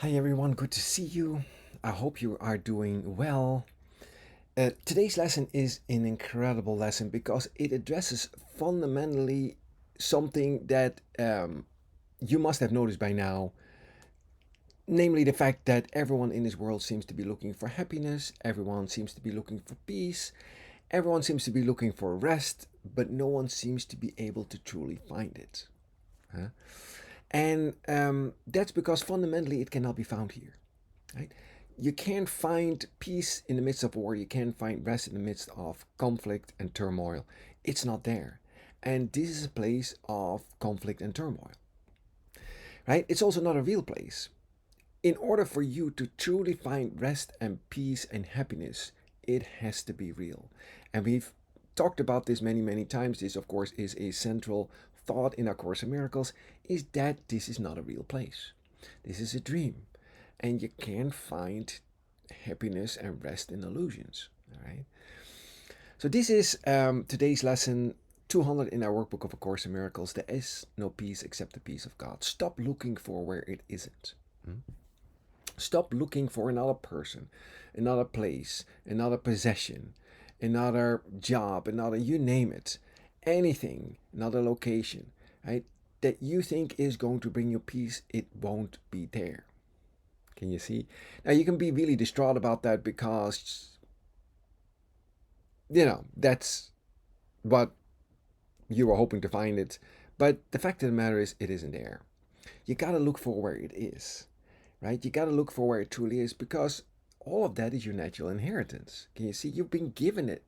Hi everyone, good to see you. I hope you are doing well. Today's lesson is an incredible lesson because it addresses fundamentally something that you must have noticed by now, namely the fact that everyone in this world seems to be looking for happiness, everyone seems to be looking for peace, everyone seems to be looking for rest, but no one seems to be able to truly find it. Huh? And that's because fundamentally it cannot be found here. Right? You can't find peace in the midst of war. You can't find rest in the midst of conflict and turmoil. It's not there. And this is a place of conflict and turmoil. Right? It's also not a real place. In order for you to truly find rest and peace and happiness, it has to be real. And we've talked about this many, many times. This, of course, is a central thought in our Course in Miracles, is that this is not a real place. This is a dream. And you can't find happiness and rest in illusions. All right. So this is today's lesson 200 in our workbook of A Course in Miracles. There is no peace except the peace of God. Stop looking for where it isn't. Stop looking for another person, another place, another possession, another job, another, you name it, anything, another location, right? That you think is going to bring you peace, it won't be there. Can you see? Now you can be really distraught about that because, that's what you were hoping to find it. But the fact of the matter is, it isn't there. You gotta look for where it is, right? You gotta look for where it truly is because all of that is your natural inheritance. Can you see? You've been given it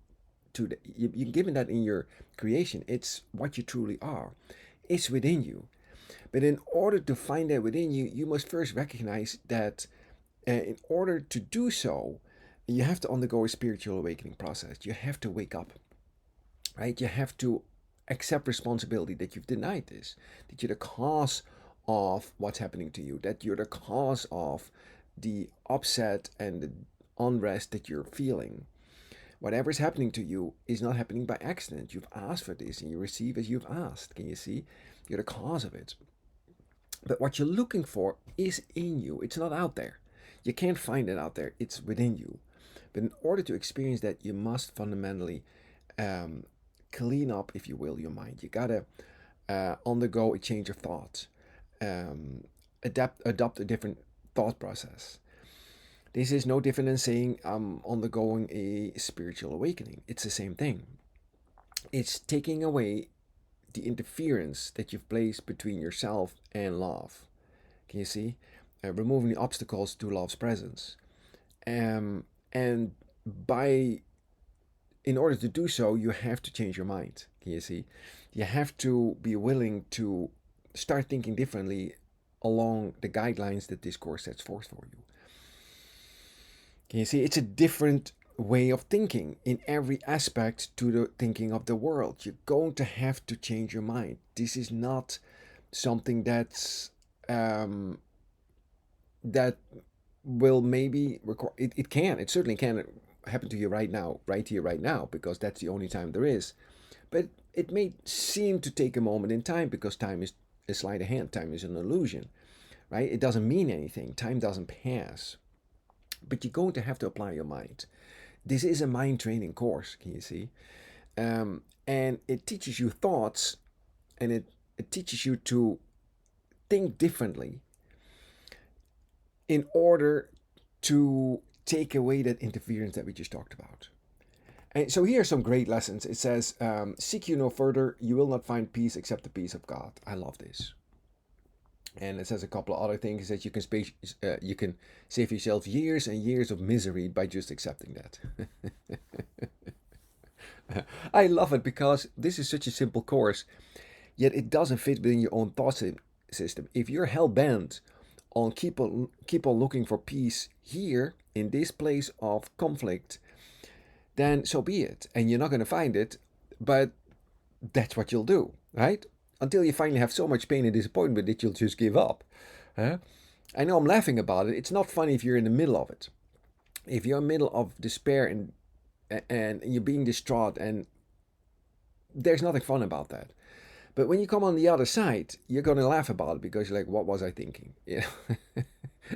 you've given that in your creation. It's what you truly are. It's within you. But in order to find that within you, you must first recognize that in order to do so, you have to undergo a spiritual awakening process. You have to wake up, right? You have to accept responsibility that you've denied this, that you're the cause of what's happening to you, that you're the cause of the upset and the unrest that you're feeling. Whatever is happening to you is not happening by accident. You've asked for this and you receive as you've asked. Can you see? You're the cause of it. But what you're looking for is in you, it's not out there. You can't find it out there, it's within you. But in order to experience that, you must fundamentally um, clean up, if you will, your mind. You gotta undergo a change of thought, adopt a different thought process. This is no different than saying I'm undergoing a spiritual awakening. It's the same thing. It's taking away the interference that you've placed between yourself and love. Can you see? Removing the obstacles to love's presence. And by in order to do so, you have to change your mind. Can you see? You have to be willing to start thinking differently along the guidelines that this course sets forth for you. Can you see? It's a different way of thinking in every aspect to the thinking of the world. You're going to have to change your mind. This is not something um, that will maybe record. It certainly can happen to you right now, right here, right now, because that's the only time there is. But it may seem to take a moment in time because time is a sleight of hand. Time is an illusion, right? It doesn't mean anything. Time doesn't pass. But you're going to have to apply your mind. This is a mind training course, can you see? And it teaches you thoughts and it teaches you to think differently in order to take away that interference that we just talked about. And so here are some great lessons. It says, seek you no further, you will not find peace except the peace of God. I love this. And it says a couple of other things that you can save yourself years and years of misery by just accepting that. I love it because this is such a simple course, yet it doesn't fit within your own thought system. If you're hell bent on keep on looking for peace here in this place of conflict, then so be it. And you're not going to find it, but that's what you'll do, right? Until you finally have so much pain and disappointment that you'll just give up. Huh? I know I'm laughing about it. It's not funny if you're in the middle of it. If you're in the middle of despair and you're being distraught, and there's nothing fun about that. But when you come on the other side, you're going to laugh about it because you're like, what was I thinking? You know?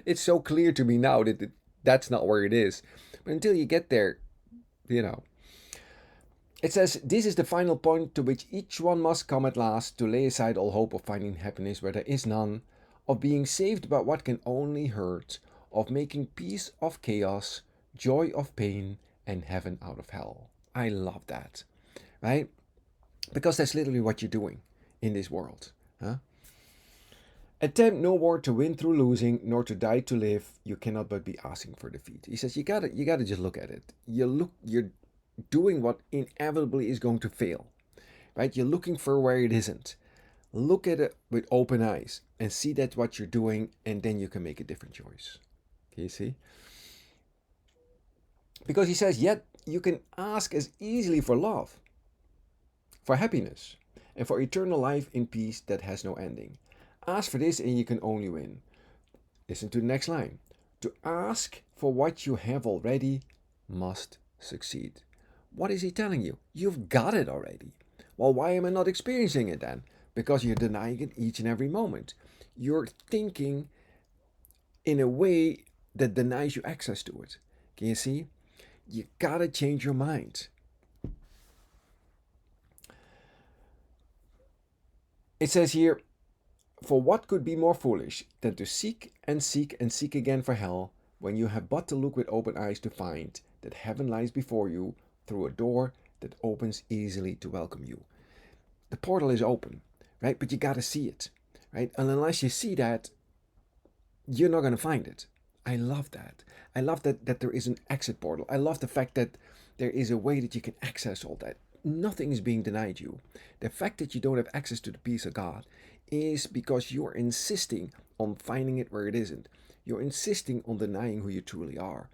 It's so clear to me now that that's not where it is. But until you get there, you know. It says, this is the final point to which each one must come at last, to lay aside all hope of finding happiness where there is none, of being saved by what can only hurt, of making peace of chaos, joy of pain, and heaven out of hell. I love that, right? Because that's literally what you're doing in this world. Huh? Attempt no more to win through losing, nor to die to live. You cannot but be asking for defeat. He says you gotta just look at it. You're doing what inevitably is going to fail, right? You're looking for where it isn't. Look at it with open eyes and see that's what you're doing, and then you can make a different choice. Can you see? Because he says, yet you can ask as easily for love, for happiness, and for eternal life in peace that has no ending. Ask for this and you can only win. Listen to the next line. To ask for what you have already must succeed. What is he telling you? You've got it already. Well, why am I not experiencing it then? Because you're denying it each and every moment. You're thinking in a way that denies you access to it. Can you see? You gotta change your mind. It says here, for what could be more foolish than to seek and seek and seek again for hell, when you have but to look with open eyes to find that heaven lies before you through a door that opens easily to welcome you. The portal is open, right? But you got to see it, right? And unless you see that, you're not going to find it. I love that. I love that there is an exit portal. I love the fact that there is a way that you can access all that. Nothing is being denied you. The fact that you don't have access to the peace of God is because you're insisting on finding it where it isn't. You're insisting on denying who you truly are.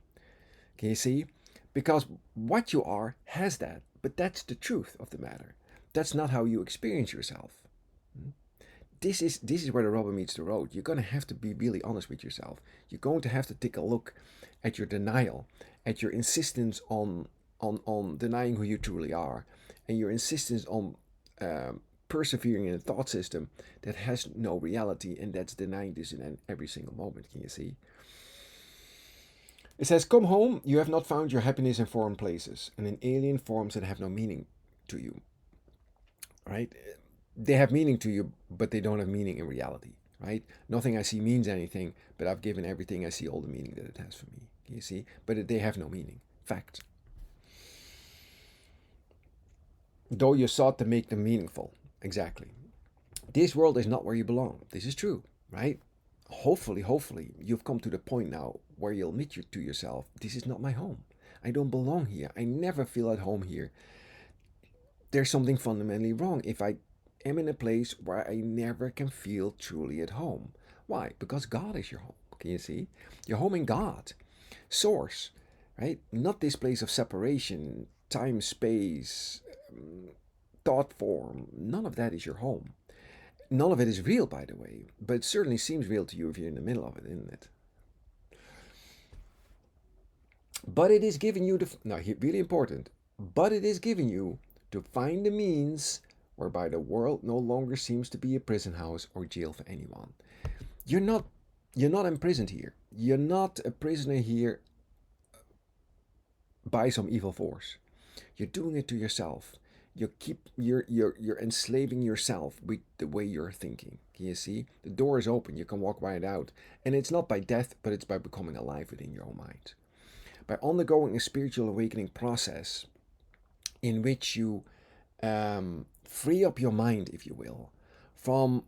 Can you see? Because what you are has that, but that's the truth of the matter. That's not how you experience yourself. This is where the rubber meets the road. You're going to have to be really honest with yourself. You're going to have to take a look at your denial, at your insistence on denying who you truly are, and your insistence on persevering in a thought system that has no reality, and that's denying this in every single moment. Can you see? It says, come home, you have not found your happiness in foreign places and in alien forms that have no meaning to you. Right? They have meaning to you, but they don't have meaning in reality. Right? Nothing I see means anything, but I've given everything I see all the meaning that it has for me. Can you see? But they have no meaning. Fact. Though you sought to make them meaningful. Exactly. This world is not where you belong. This is true, right? Hopefully, you've come to the point now where you'll admit to yourself, this is not my home. I don't belong here. I never feel at home here. There's something fundamentally wrong if I am in a place where I never can feel truly at home. Why? Because God is your home. Can you see? Your home in God. Source, right? Not this place of separation, time, space, thought form. None of that is your home. None of it is real, by the way, but it certainly seems real to you if you're in the middle of it, isn't it? But it is giving you now, really important, but it is giving you to find the means whereby the world no longer seems to be a prison house or jail for anyone. You're not you're not imprisoned here. You're not a prisoner here by some evil force. You're doing it to yourself. You're enslaving yourself with the way you're thinking. Can you see? The door is open. You can walk right out, and it's not by death, but it's by becoming alive within your own mind, by undergoing a spiritual awakening process in which you free up your mind, if you will, from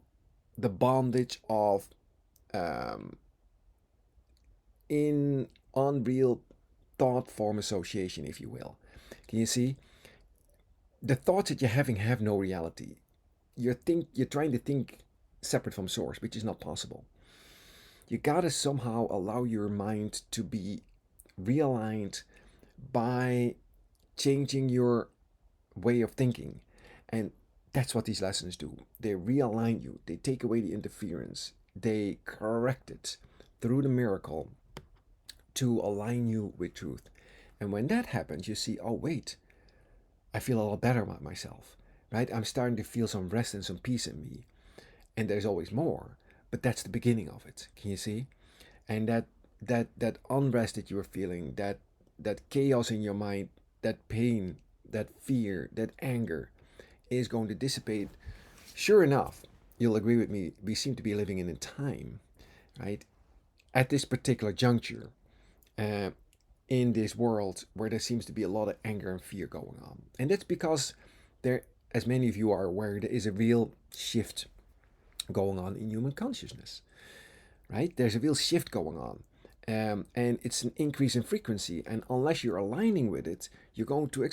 the bondage of in unreal thought form association, if you will. Can you see? The thoughts that you're having have no reality. You're trying to think separate from source, which is not possible. You gotta somehow allow your mind to be realigned by changing your way of thinking. And that's what these lessons do. They realign you, they take away the interference, they correct it through the miracle to align you with truth. And when that happens, you see, oh, wait, I feel a lot better about myself, right? I'm starting to feel some rest and some peace in me. And there's always more, but that's the beginning of it. Can you see? and that unrest that you are feeling, that chaos in your mind, that pain, that fear, that anger is going to dissipate. Sure enough, you'll agree with me, we seem to be living in a time, right, at this particular juncture, uh, in this world where there seems to be a lot of anger and fear going on. And that's because there, as many of you are aware, there is a real shift going on in human consciousness, right? There's a real shift going on. And it's an increase in frequency. And unless you're aligning with it, you're going to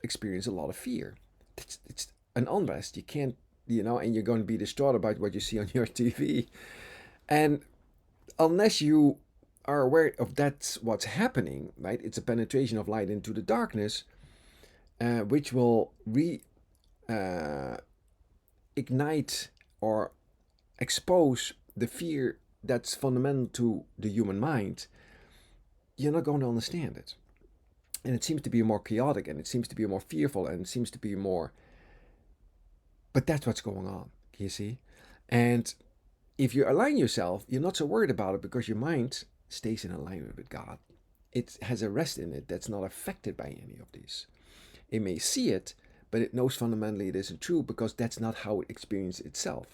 experience a lot of fear. It's an unrest. You can't, and you're going to be distraught about what you see on your TV. And unless you are aware of that's what's happening, right? It's a penetration of light into the darkness, which will uh, ignite or expose the fear that's fundamental to the human mind. You're not going to understand it. And it seems to be more chaotic, and it seems to be more fearful, and it seems to be more. But that's what's going on, you see? And if you align yourself, you're not so worried about it because your mind stays in alignment with God. It has a rest in it that's not affected by any of these. It may see it, but it knows fundamentally it isn't true because that's not how it experiences itself.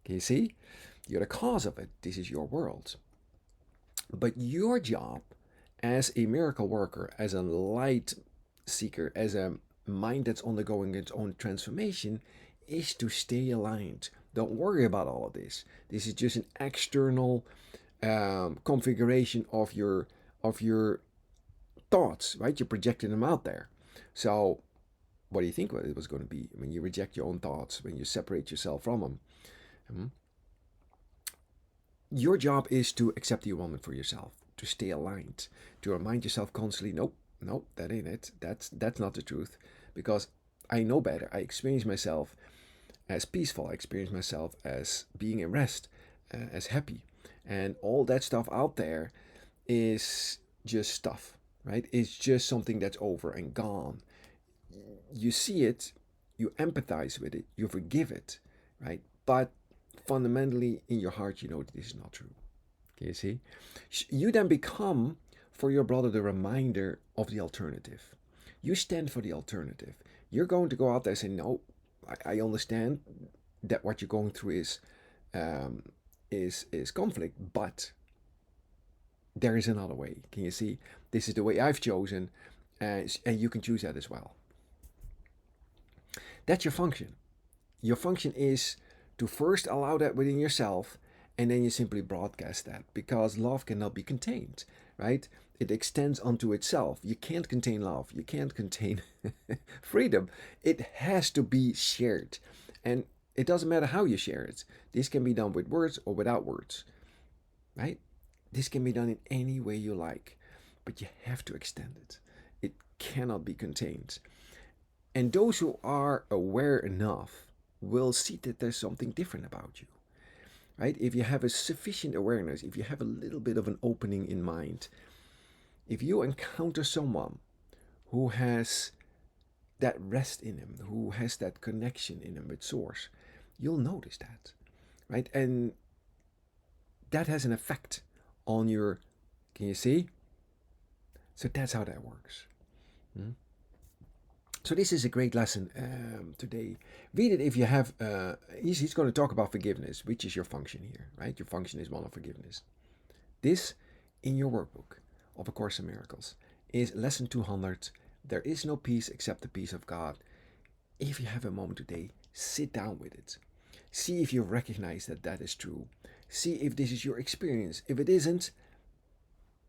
Can you see? You're the cause of it. This is your world. But your job as a miracle worker, as a light seeker, as a mind that's undergoing its own transformation, is to stay aligned. Don't worry about all of this. This is just an external configuration of your thoughts, right? You're projecting them out there. So, what do you think it was going to be when you reject your own thoughts, when you separate yourself from them? Hmm? Your job is to accept the environment for yourself, to stay aligned, to remind yourself constantly, nope, nope, that ain't it. That's not the truth, because I know better. I experience myself as peaceful. I experience myself as being in rest, as happy, and all that stuff out there is just stuff, right? It's just something that's over and gone. You see it, you empathize with it, you forgive it, right? But fundamentally in your heart, you know that this is not true. Can you see? You then become for your brother the reminder of the alternative. You stand for the alternative. You're going to go out there and say, no, I understand that what you're going through um, is conflict, but there is another way. Can you see? This is the way I've chosen, and you can choose that as well. That's your function. Your function is to first allow that within yourself, and then you simply broadcast that, because love cannot be contained, right? It extends onto itself. You can't contain love. You can't contain freedom. It has to be shared. And it doesn't matter how you share it. This can be done with words or without words, right? This can be done in any way you like, but you have to extend it. It cannot be contained. And those who are aware enough will see that there's something different about you, right? If you have a sufficient awareness, if you have a little bit of an opening in mind, if you encounter someone who has that rest in him, who has that connection in him with Source, you'll notice that, right? And that has an effect on your, can you see? So that's how that works. Hmm? So this is a great lesson today. Read it if you have. He's going to talk about forgiveness, which is your function here, right? Your function is one of forgiveness. This, in your workbook of A Course in Miracles, is lesson 200. There is no peace except the peace of God. If you have a moment today, sit down with it. See if you recognize that that is true. See if this is your experience. If it isn't,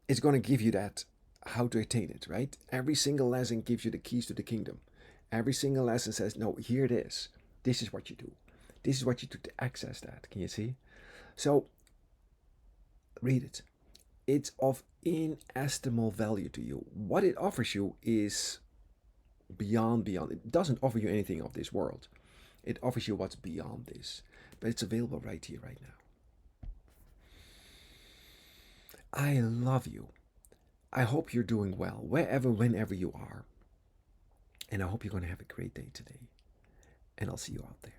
it's going to give you that how to attain it, right? Every single lesson gives you the keys to the kingdom. Every single lesson says, no, here it is. This is what you do. This is what you do to access that. Can you see? So read it. It's of inestimable value to you. What it offers you is beyond. It doesn't offer you anything of this world. It offers you what's beyond this. But it's available right here, right now. I love you. I hope you're doing well, wherever, whenever you are. And I hope you're going to have a great day today. And I'll see you out there.